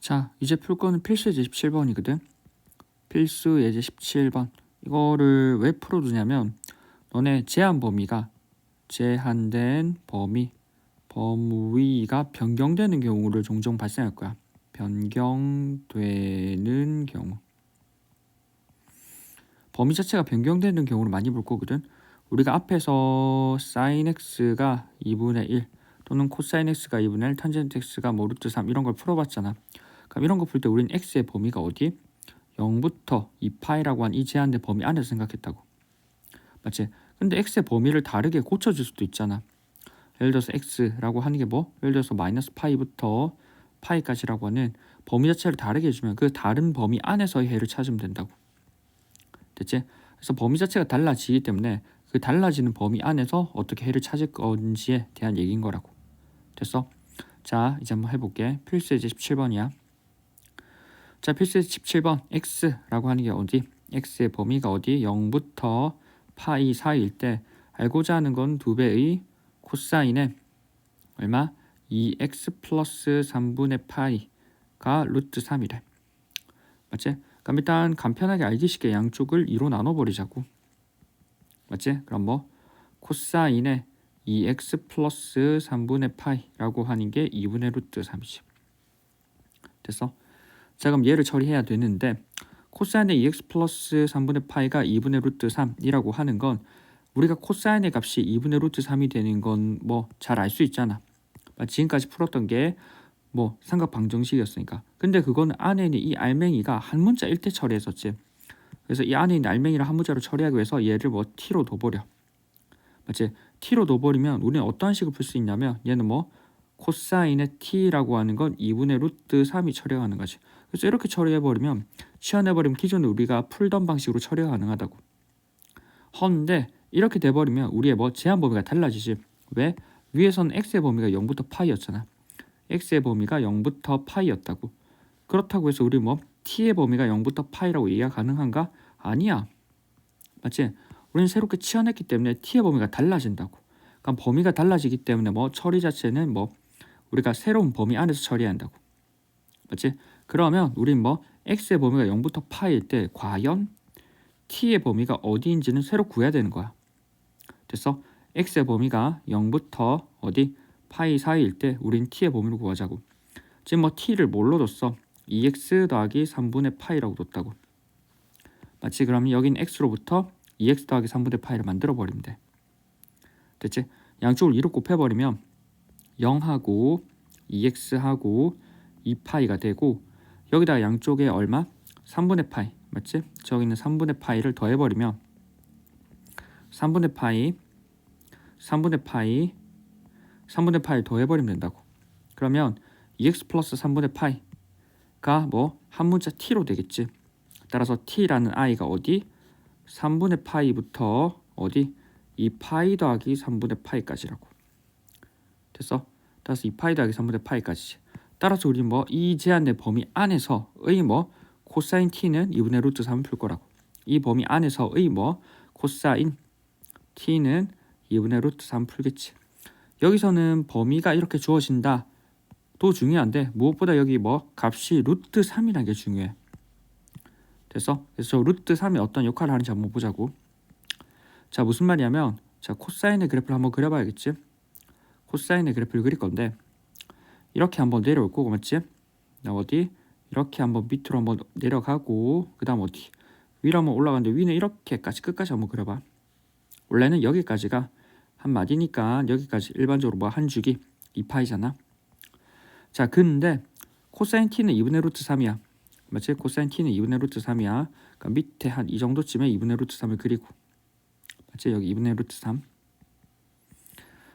자, 이제 풀 거는 필수 예제 17번이거든. 필수 예제 17번. 이거를 왜 풀어두냐면 너네 제한된 범위가 변경되는 경우를 종종 발생할 거야. 변경되는 경우. 범위 자체가 변경되는 경우를 많이 볼 거거든. 우리가 앞에서 sin x가 2분의 1 또는 코사인 x가 2분의 1, 탄젠트 x가 뭐 루트 3 이런 걸 풀어봤잖아. 그럼 이런 거 풀 때 우린 x의 범위가 어디? 0부터 2파이라고 한 이 제한된 범위 안에서 생각했다고. 맞지? 근데 x의 범위를 다르게 고쳐줄 수도 있잖아. 예를 들어서 x라고 하는 게 뭐? 예를 들어서 마이너스 파이부터 파이까지라고 하는 범위 자체를 다르게 해주면 그 다른 범위 안에서의 해를 찾으면 된다고. 됐지? 그래서 범위 자체가 달라지기 때문에 그 달라지는 범위 안에서 어떻게 해를 찾을 건지에 대한 얘기인 거라고. 됐어? 자, 이제 한번 해볼게. 필수 예제 17번이야. 자, 필수 예제 17번 x라고 하는 게 어디? x의 범위가 어디? 0부터 파이 사이일 때 알고자 하는 건 2배의 코사인의 얼마? 2x 플러스 3분의 파이가 루트 3이래. 맞지? 그럼 일단 간편하게 알기 쉽게 양쪽을 2로 나눠버리자고. 맞지? 그럼 뭐? 코사인의 2x 플러스 3분의 파이라고 하는 게 2분의 루트 3이지. 됐어? 자, 그럼 얘를 처리해야 되는데 코사인의 2x 플러스 3분의 파이가 2분의 루트 3이라고 하는 건 우리가 코사인의 값이 2분의 루트 3이 되는 건 뭐 잘 알 수 있잖아. 지금까지 풀었던 게 뭐 삼각 방정식이었으니까. 근데 그거는 안에 있는 이 알맹이가 한 문자일 때 처리했었지. 그래서 이 안에 있는 알맹이를 한 문자로 처리하기 위해서 얘를 뭐 t로 둬버려. 맞지? t로 둬버리면 우리는 어떠한 식을 풀 수 있냐면 얘는 뭐 코사인의 t라고 하는 건 2분의 루트 3이 처리가 가는 거지. 그래서 이렇게 처리해버리면 치환해버리면 기존에 우리가 풀던 방식으로 처리가 가능하다고. 헌데 이렇게 돼버리면 우리의 뭐 제한 범위가 달라지지. 왜? 위에서는 x의 범위가 0부터 파이였잖아. x의 범위가 0부터 파이였다고. 그렇다고 해서 우리 뭐 t의 범위가 0부터 파이라고 이해가 가능한가? 아니야. 맞지? 우리는 새롭게 치환했기 때문에 t의 범위가 달라진다고. 그럼 범위가 달라지기 때문에 뭐 처리 자체는 뭐 우리가 새로운 범위 안에서 처리해야 한다고. 맞지? 그러면 우린 뭐 x의 범위가 0부터 파이일 때 과연 t의 범위가 어디인지는 새로 구해야 되는 거야. 됐어? x의 범위가 0부터 어디? 파이 사이일 때 우린 t의 범위를 구하자고. 지금 뭐 t를 뭘로 뒀어? 2x 더하기 3분의 파이라고 뒀다고. 맞지? 그러면 여긴 x로부터 2x 더하기 3분의 파이를 만들어 버리면 돼. 됐지? 양쪽을 2로 곱해버리면 0하고 2x하고 2파이가 되고 여기다가 양쪽에 얼마? 3분의 파이. 맞지? 저기는 3분의 파이를 더해버리면 3분의 파이 더해버리면 된다고. 그러면 2x 플러스 3분의 파이가 뭐 한 문자 t로 되겠지. 따라서 t라는 i가 어디? 3분의 파이부터 어디? 2파이 더하기 3분의 파이까지라고. 됐어? 따라서 2파이 더하기 3분의 파이까지. 따라서 우리 뭐 이 제한된 범위 안에서의 뭐 코사인 t는 2분의 루트 3을 풀 거라고. 이 범위 안에서의 뭐 코사인 t는 2분의 루트 3 풀겠지. 여기서는 범위가 이렇게 주어진다 도 중요한데 무엇보다 여기 뭐 값이 루트 3이라는 게 중요해. 됐어? 그래서 저 루트 3이 어떤 역할을 하는지 한번 보자고. 자, 무슨 말이냐면 자, 코사인의 그래프를 한번 그려봐야겠지. 코사인의 그래프를 그릴 건데 이렇게 한번 내려올 거고. 맞지? 나 어디? 이렇게 한번 밑으로 한번 내려가고 그 다음 어디? 위로 한번 올라가는데 위는 이렇게까지 끝까지 한번 그려봐. 원래는 여기까지가 한 마디니까 여기까지 일반적으로 뭐 한 주기 2파이잖아. 자, 근데 코사인 t는 2분의 루트 3이야. 맞지? 코사인 t는 2분의 루트 3이야. 그러니까 밑에 한 이 정도쯤에 2분의 루트 3을 그리고. 맞지? 여기 2분의 루트 3.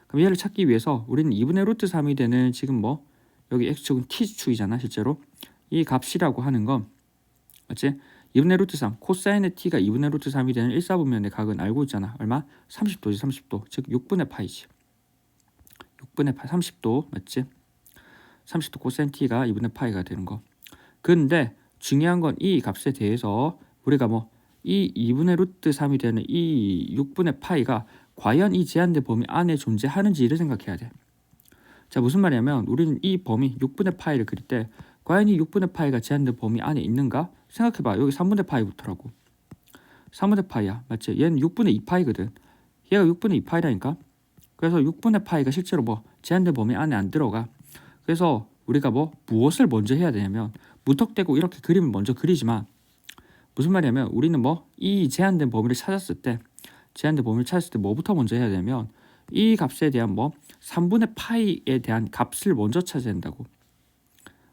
그럼 얘를 찾기 위해서 우리는 2분의 루트 3이 되는 지금 뭐 여기 x축은 t축이잖아 실제로. 이 값이라고 하는 건 맞지? 2분의 루트 3 코사인의 t가 2분의 루트 3이 되는 1사분면의 각은 알고 있잖아. 얼마? 30도지 30도. 즉 6분의 파이지. 6분의 파이 30도 맞지? 30도 코사인 t가 2분의 파이가 되는 거. 근데 중요한 건 이 값에 대해서 우리가 뭐 이 2분의 루트 3이 되는 이 6분의 파이가 과연 이 제한된 범위 안에 존재하는지를 생각해야 돼. 자, 무슨 말이냐면 우리는 이 범위 6분의 파이를 그릴 때 과연 이 6분의 파이가 제한된 범위 안에 있는가? 생각해봐. 여기 3분의 파이부터라고. 3분의 파이야. 맞지? 얘는 6분의 2파이거든. 얘가 6분의 2파이라니까. 그래서 6분의 파이가 실제로 뭐 제한된 범위 안에 안 들어가. 그래서 우리가 뭐 무엇을 먼저 해야 되냐면 무턱대고 이렇게 그림을 먼저 그리지 마. 무슨 말이냐면 우리는 뭐 이 제한된 범위를 찾았을 때 뭐부터 먼저 해야 되냐면 이 값에 대한 뭐 3분의 파이에 대한 값을 먼저 찾아야 된다고.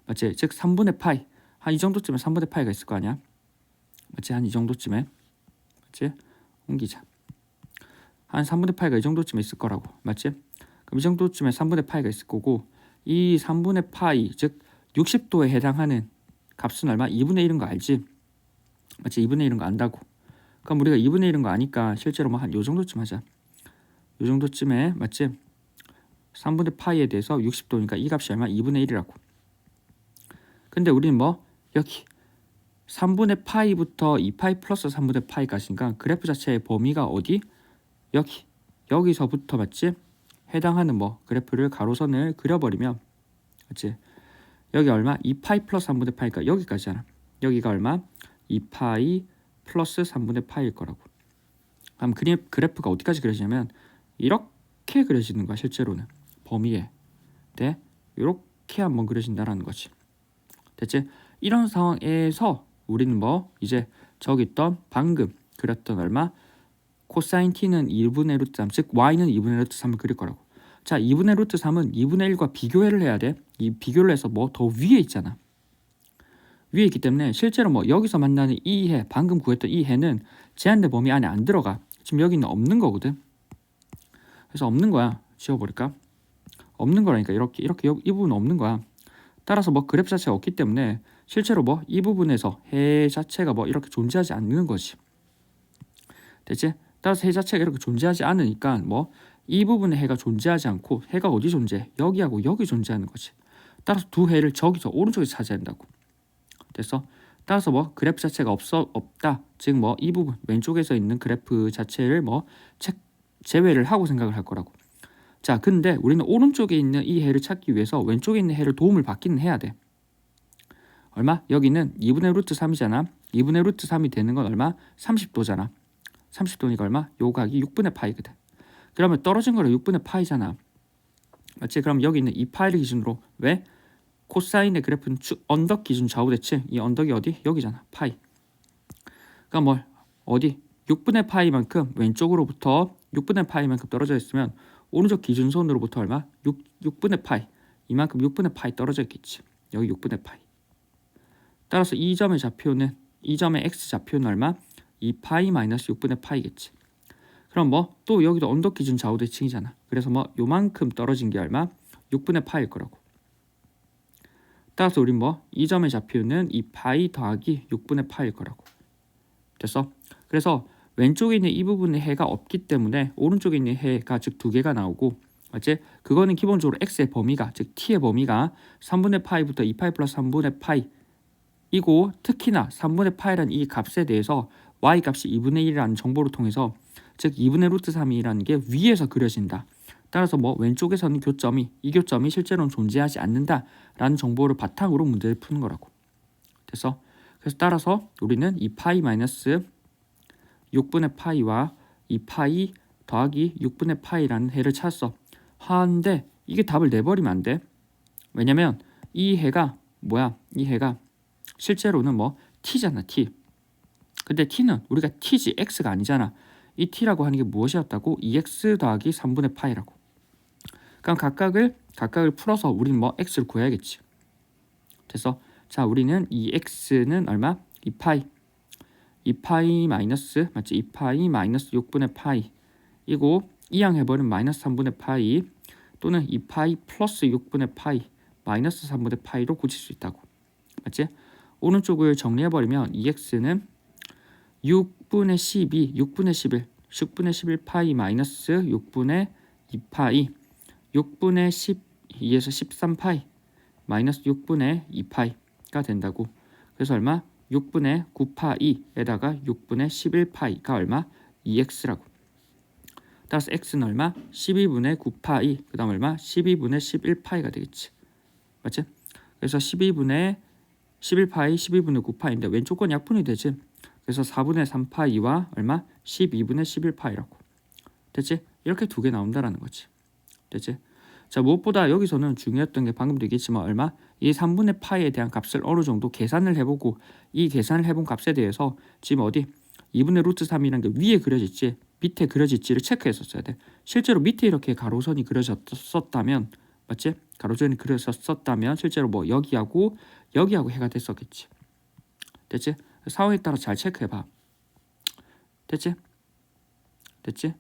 맞지? 즉 3분의 파이. 한 이 정도쯤에 3분의 파이가 있을 거 아니야? 맞지? 한 이 정도쯤에. 맞지? 옮기자. 한 3분의 파이가 이 정도쯤에 있을 거라고. 맞지? 그럼 이 정도쯤에 3분의 파이가 있을 거고 이 3분의 파이 즉 60도에 해당하는 값은 얼마? 2분의 1인 거 알지? 맞지? 2분의 1인 거 안다고. 그럼 우리가 2분의 1인 거 아니까 실제로 뭐 한 요 정도쯤 하자. 요 정도쯤에 맞지? 3분의 파이에 대해서 60도니까 이 값이 얼마? 2분의 1이라고. 근데 우리는 뭐 여기 3분의 파이부터 2파이 플러스 3분의 파이까지니까 그래프 자체의 범위가 어디? 여기서부터 맞지? 해당하는 뭐 그래프를 가로선을 그려버리면 맞지? 여기 얼마? 2파이 플러스 3분의 파이니까 여기까지잖아. 여기가 얼마? 2파이 플러스 3분의 파이일 거라고. 그럼 그래프가 어디까지 그려지냐면 이렇게 그려지는 거야. 실제로는 범위에 네 이렇게 한번 그려진다라는 거지. 됐지? 이런 상황에서 우리는 뭐 이제 저기 있던 방금 그렸던 얼마? 코사인 t는 2분의 루트 3, 즉 y는 2분의 루트 3을 그릴 거라고. 자, 2분의 루트 3은 2분의 1과 비교를 해야 돼. 이 비교를 해서 뭐 더 위에 있잖아. 위에 있기 때문에 실제로 뭐 여기서 만나는 이 해, 방금 구했던 이 해는 제한된 범위 안에 안 들어가. 지금 여기는 없는 거거든. 그래서 없는 거야. 지워버릴까? 없는 거라니까. 이렇게 이 부분은 없는 거야. 따라서 뭐 그래프 자체가 없기 때문에 실제로 뭐 이 부분에서 해 자체가 뭐 이렇게 존재하지 않는 거지. 됐지? 따라서 해 자체가 이렇게 존재하지 않으니까 뭐 이 부분의 해가 존재하지 않고 해가 어디 존재해? 여기하고 여기 존재하는 거지. 따라서 두 해를 저기서 오른쪽에서 찾아야 된다고. 됐어? 따라서 뭐 그래프 자체가 없다. 즉 뭐 이 부분 왼쪽에서 있는 그래프 자체를 뭐 제외를 하고 생각을 할 거라고. 자, 근데 우리는 오른쪽에 있는 이 해를 찾기 위해서 왼쪽에 있는 해를 도움을 받기는 해야 돼. 얼마? 여기는 2분의 루트 3이잖아. 2분의 루트 3이 되는 건 얼마? 30도잖아. 30도니까 얼마? 요 각이 6분의 파이거든. 그러면 떨어진 거는 6분의 파이잖아. 맞지? 그럼 여기 있는 이 파이를 기준으로 왜? 코사인의 그래프는 언덕 기준 좌우대칭. 이 언덕이 어디? 여기잖아. 파이. 그러니까 뭘? 어디? 6분의 파이만큼 왼쪽으로부터 6분의 파이만큼 떨어져 있으면 오른쪽 기준선으로부터 얼마? 6분의 파이. 이만큼 6분의 파이 떨어져 있겠지. 여기 6분의 파이. 따라서 이 점의 좌표는 이 점의 x 좌표는 얼마? 2파이 마이너스 6분의 파이겠지. 그럼 뭐 또 여기도 언덕 기준 좌우대칭이잖아. 그래서 뭐 요만큼 떨어진 게 얼마? 6분의 파이일 거라고. 따라서 우린 뭐 이 점의 좌표는 2파이 더하기 6분의 파이일 거라고. 됐어? 그래서 왼쪽에 있는 이 부분의 해가 없기 때문에 오른쪽에 있는 해가 즉 두 개가 나오고 맞지? 그거는 기본적으로 x의 범위가 즉 t의 범위가 3분의 파이부터 2파이 플러스 3분의 파이 이고 특히나 3분의 파이라는 이 값에 대해서 y 값이 2분의 1이라는 정보를 통해서 즉 2분의 루트 3이라는 게 위에서 그려진다. 따라서 뭐 왼쪽에서는 이 교점이 실제로는 존재하지 않는다라는 정보를 바탕으로 문제를 푸는 거라고. 됐어? 그래서 따라서 우리는 이 파이 마이너스 6분의 파이와 이 파이 더하기 6분의 파이라는 해를 찾았어. 하는데 이게 답을 내버리면 안 돼. 왜냐면 이 해가 뭐야? 이 해가 실제로는 뭐 t잖아, t. 근데 t는 우리가 t지 x가 아니잖아. 이 t라고 하는 게 무엇이었다고? 2x 더하기 3분의 파이라고. 그럼 각각을 풀어서 우리는 뭐 x를 구해야겠지. 됐어? 자, 우리는 이 x는 얼마? 2파이 마이너스 맞지? 2파이 마이너스 6분의 파이 이고 이항해버리면 마이너스 3분의 파이 또는 2파이 플러스 6분의 파이 마이너스 3분의 파이로 고칠 수 있다고. 맞지? 오른쪽을 정리해버리면 2x는 6분의 12, 6분의 11, 10분의 11파이 마이너스 6분의 2파이 6분의 12에서 13파이 마이너스 6분의 2파이가 된다고. 그래서 얼마? 6분의 9파이에다가 6분의 11파이가 얼마? 2x라고. 따라서 x는 얼마? 12분의 9파이 그 다음 얼마? 12분의 11파이가 되겠지. 맞지? 그래서 12분의 11파이 12분의 9파이인데 왼쪽 건 약분이 되지. 그래서 4분의 3파이와 얼마? 12분의 11파이라고. 됐지? 이렇게 두 개 나온다라는 거지. 됐지? 자, 무엇보다 여기서는 중요했던 게 방금도 얘기했지만 얼마? 이 3분의 파이에 대한 값을 어느 정도 계산을 해보고 이 계산을 해본 값에 대해서 지금 어디? 2분의 루트 3이라는 게 위에 그려질지 밑에 그려질지를 체크했었어야 돼. 실제로 밑에 이렇게 가로선이 그려졌었다면 맞지? 가로선이 그려졌었다면 실제로 뭐 여기하고 해가 됐었겠지. 됐지? 상황에 따라 잘 체크해봐. 됐지? 됐지?